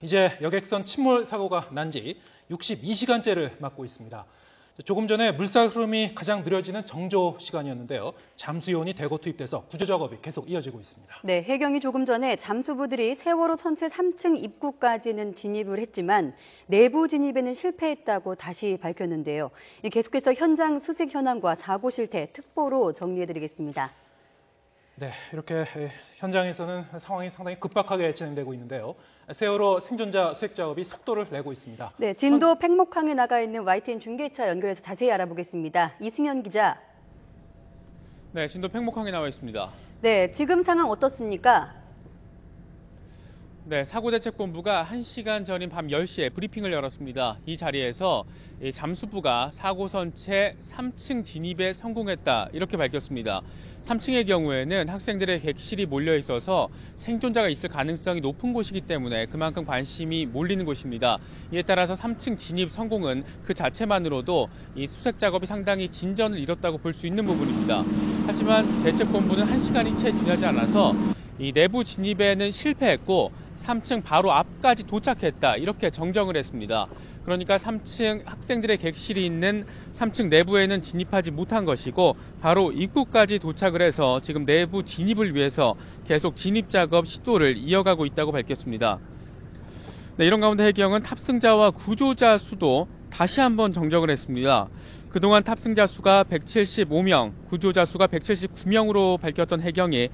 이제 여객선 침몰 사고가 난 지 62시간째를 맞고 있습니다. 조금 전에 물살 흐름이 가장 느려지는 정조 시간이었는데요. 잠수요원이 대거 투입돼서 구조 작업이 계속 이어지고 있습니다. 네, 해경이 조금 전에 잠수부들이 세월호 선체 3층 입구까지는 진입을 했지만 내부 진입에는 실패했다고 다시 밝혔는데요. 계속해서 현장 수색 현황과 사고 실태 특보로 정리해드리겠습니다. 네, 이렇게 현장에서는 상황이 상당히 급박하게 진행되고 있는데요. 세월호 생존자 수색 작업이 속도를 내고 있습니다. 네, 진도 팽목항에 나가 있는 YTN 중계차 연결해서 자세히 알아보겠습니다. 이승현 기자. 네, 진도 팽목항에 나와 있습니다. 네, 지금 상황 어떻습니까? 네, 사고대책본부가 1시간 전인 밤 10시에 브리핑을 열었습니다. 이 자리에서 잠수부가 사고 선체 3층 진입에 성공했다 이렇게 밝혔습니다. 3층의 경우에는 학생들의 객실이 몰려 있어서 생존자가 있을 가능성이 높은 곳이기 때문에 그만큼 관심이 몰리는 곳입니다. 이에 따라서 3층 진입 성공은 그 자체만으로도 이 수색 작업이 상당히 진전을 이뤘다고 볼 수 있는 부분입니다. 하지만 대책본부는 1시간이 채 지나지 않아서 이 내부 진입에는 실패했고 3층 바로 앞까지 도착했다 이렇게 정정을 했습니다. 그러니까 3층 학생들의 객실이 있는 3층 내부에는 진입하지 못한 것이고 바로 입구까지 도착을 해서 지금 내부 진입을 위해서 계속 진입 작업 시도를 이어가고 있다고 밝혔습니다. 네, 이런 가운데 해경은 탑승자와 구조자 수도 다시 한번 정정을 했습니다. 그동안 탑승자 수가 175명, 구조자 수가 179명으로 밝혔던 해경이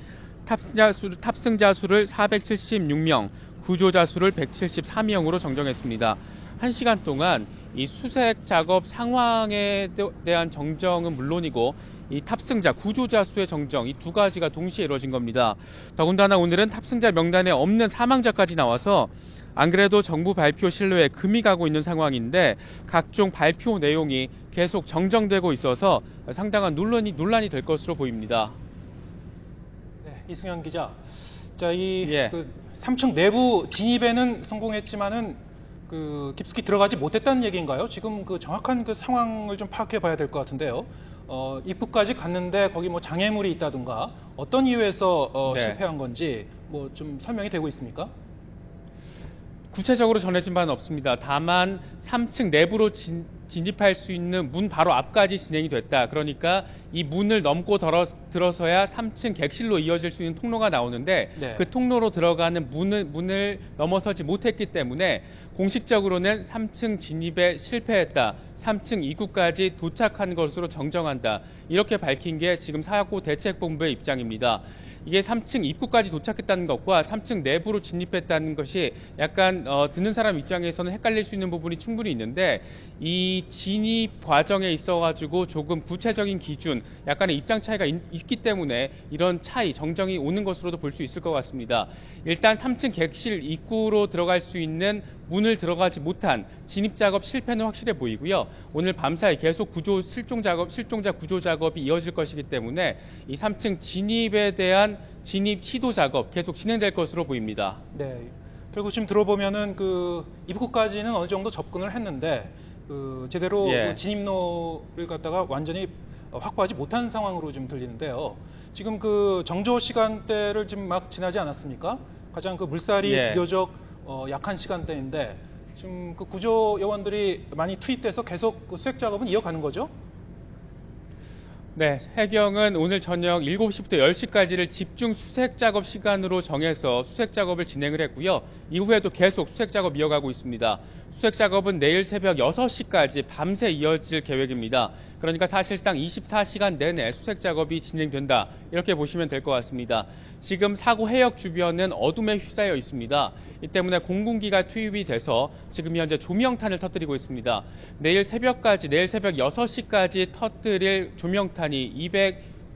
탑승자 수를 476명, 구조자 수를 174명으로 정정했습니다. 1시간 동안 이 수색 작업 상황에 대한 정정은 물론이고 이 탑승자, 구조자 수의 정정, 이 두 가지가 동시에 이루어진 겁니다. 더군다나 오늘은 탑승자 명단에 없는 사망자까지 나와서 안 그래도 정부 발표 신뢰에 금이 가고 있는 상황인데 각종 발표 내용이 계속 정정되고 있어서 상당한 논란이 될 것으로 보입니다. 이승현 기자, 자, 3층 내부 진입에는 성공했지만은 깊숙이 들어가지 못했다는 얘기인가요? 지금 정확한 상황을 좀 파악해 봐야 될 것 같은데요. 입구까지 갔는데 거기 뭐 장애물이 있다든가 어떤 이유에서 실패한 건지 뭐 좀 설명이 되고 있습니까? 구체적으로 전해진 바는 없습니다. 다만 3층 내부로 진입할 수 있는 문 바로 앞까지 진행이 됐다. 그러니까 이 문을 넘고 들어서야 3층 객실로 이어질 수 있는 통로가 나오는데 네. 그 통로로 들어가는 문을 넘어서지 못했기 때문에 공식적으로는 3층 진입에 실패했다. 3층 입구까지 도착한 것으로 정정한다. 이렇게 밝힌 게 지금 사고 대책본부의 입장입니다. 이게 3층 입구까지 도착했다는 것과 3층 내부로 진입했다는 것이 약간 듣는 사람 입장에서는 헷갈릴 수 있는 부분이 충분히 있는데 이 진입 과정에 있어가지고 조금 구체적인 기준, 약간의 입장 차이가 있기 때문에 이런 차이, 정정이 오는 것으로도 볼 수 있을 것 같습니다. 일단 3층 객실 입구로 들어갈 수 있는 문을 들어가지 못한 진입 작업 실패는 확실해 보이고요. 오늘 밤사이 계속 실종자 구조 작업이 이어질 것이기 때문에 이 3층 진입에 대한 진입 시도 작업 계속 진행될 것으로 보입니다. 네. 결국 지금 들어보면은 입구까지는 어느 정도 접근을 했는데 제대로 진입로를 갖다가 완전히 확보하지 못한 상황으로 지금 들리는데요. 지금 정조 시간대를 지금 막 지나지 않았습니까? 가장 물살이 비교적 약한 시간대인데 지금 구조 요원들이 많이 투입돼서 계속 수색 작업은 이어가는 거죠? 네, 해경은 오늘 저녁 7시부터 10시까지를 집중 수색 작업 시간으로 정해서 수색 작업을 진행을 했고요. 이후에도 계속 수색 작업 이어가고 있습니다. 수색 작업은 내일 새벽 6시까지 밤새 이어질 계획입니다. 그러니까 사실상 24시간 내내 수색 작업이 진행된다. 이렇게 보시면 될 것 같습니다. 지금 사고 해역 주변은 어둠에 휩싸여 있습니다. 이 때문에 공군기가 투입이 돼서 지금 현재 조명탄을 터뜨리고 있습니다. 내일 새벽 6시까지 터뜨릴 조명탄이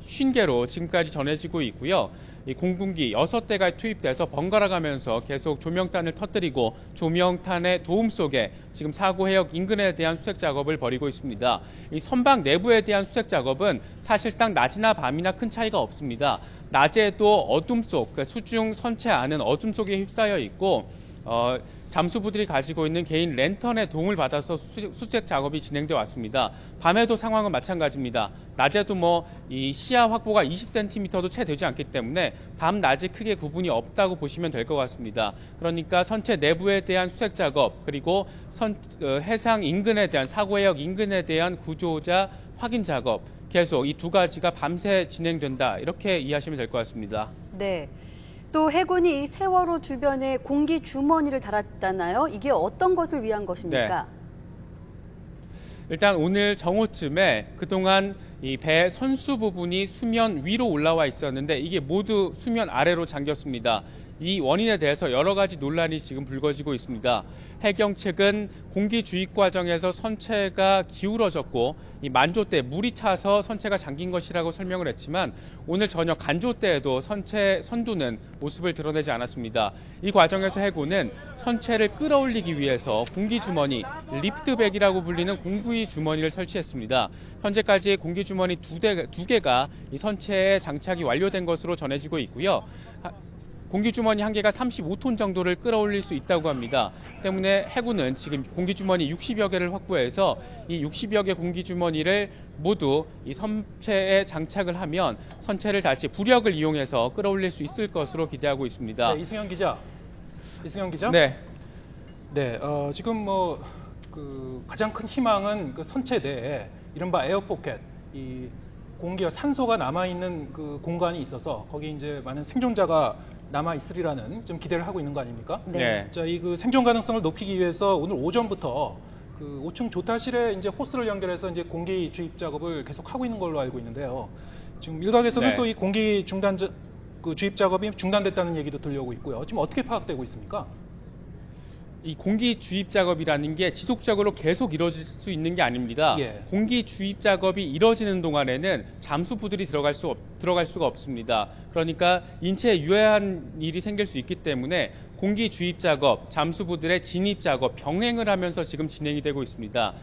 250개로 지금까지 전해지고 있고요. 이 공군기 6대가 투입돼서 번갈아 가면서 계속 조명탄을 터뜨리고 조명탄의 도움 속에 지금 사고 해역 인근에 대한 수색 작업을 벌이고 있습니다. 이 선박 내부에 대한 수색 작업은 사실상 낮이나 밤이나 큰 차이가 없습니다. 낮에도 어둠 속, 수중 선체 안은 어둠 속에 휩싸여 있고 잠수부들이 가지고 있는 개인 랜턴의 도움을 받아서 수색 작업이 진행돼 왔습니다. 밤에도 상황은 마찬가지입니다. 낮에도 이 시야 확보가 20cm도 채 되지 않기 때문에 밤 낮이 크게 구분이 없다고 보시면 될 것 같습니다. 그러니까 선체 내부에 대한 수색 작업, 그리고 해상 인근에 대한 사고해역 인근에 대한 구조자 확인 작업, 계속 이 두 가지가 밤새 진행된다, 이렇게 이해하시면 될 것 같습니다. 네. 또 해군이 세월호 주변에 공기 주머니를 달았다나요? 이게 어떤 것을 위한 것입니까? 네. 일단 오늘 정오쯤에 그동안 이 배 선수 부분이 수면 위로 올라와 있었는데 이게 모두 수면 아래로 잠겼습니다. 이 원인에 대해서 여러 가지 논란이 지금 불거지고 있습니다. 해경 측은 공기 주입 과정에서 선체가 기울어졌고 이 만조 때 물이 차서 선체가 잠긴 것이라고 설명을 했지만 오늘 저녁 간조 때에도 선체 선두는 모습을 드러내지 않았습니다. 이 과정에서 해군은 선체를 끌어올리기 위해서 공기 주머니, 리프트백이라고 불리는 공기 주머니를 설치했습니다. 현재까지 공기 주머니 두 개가 이 선체에 장착이 완료된 것으로 전해지고 있고요. 공기주머니 한 개가 35톤 정도를 끌어올릴 수 있다고 합니다. 때문에 해군은 지금 공기주머니 60여 개를 확보해서 이 60여 개 공기주머니를 모두 이 선체에 장착을 하면 선체를 다시 부력을 이용해서 끌어올릴 수 있을 것으로 기대하고 있습니다. 네, 이승현 기자. 네. 네, 지금 가장 큰 희망은 그 선체 내에 이른바 에어포켓, 이 공기와 산소가 남아있는 그 공간이 있어서 거기 이제 많은 생존자가 남아 있으리라는 좀 기대를 하고 있는 거 아닙니까? 네. 자, 이 그 생존 가능성을 높이기 위해서 오늘 오전부터 그 5층 조타실에 이제 호스를 연결해서 이제 공기 주입 작업을 계속 하고 있는 걸로 알고 있는데요. 지금 일각에서는 네. 또 이 공기 주입 작업이 중단됐다는 얘기도 들려오고 있고요. 지금 어떻게 파악되고 있습니까? 이 공기 주입 작업이라는 게 지속적으로 계속 이루어질 수 있는 게 아닙니다. 예. 공기 주입 작업이 이루어지는 동안에는 잠수부들이 들어갈 수가 없습니다. 그러니까 인체에 유해한 일이 생길 수 있기 때문에 공기 주입 작업, 잠수부들의 진입 작업 병행을 하면서 지금 진행이 되고 있습니다.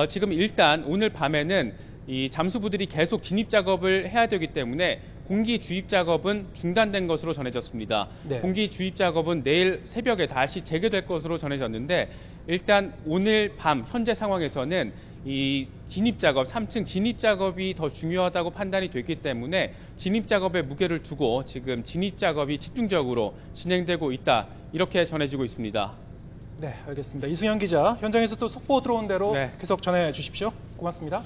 지금 일단 오늘 밤에는 이 잠수부들이 계속 진입 작업을 해야 되기 때문에 공기 주입 작업은 중단된 것으로 전해졌습니다. 네. 공기 주입 작업은 내일 새벽에 다시 재개될 것으로 전해졌는데 일단 오늘 밤 현재 상황에서는 이 진입 작업, 3층 진입 작업이 더 중요하다고 판단이 됐기 때문에 진입 작업에 무게를 두고 지금 진입 작업이 집중적으로 진행되고 있다, 이렇게 전해지고 있습니다. 네, 알겠습니다. 이승현 기자, 현장에서 또 속보 들어온 대로 네. 계속 전해 주십시오. 고맙습니다.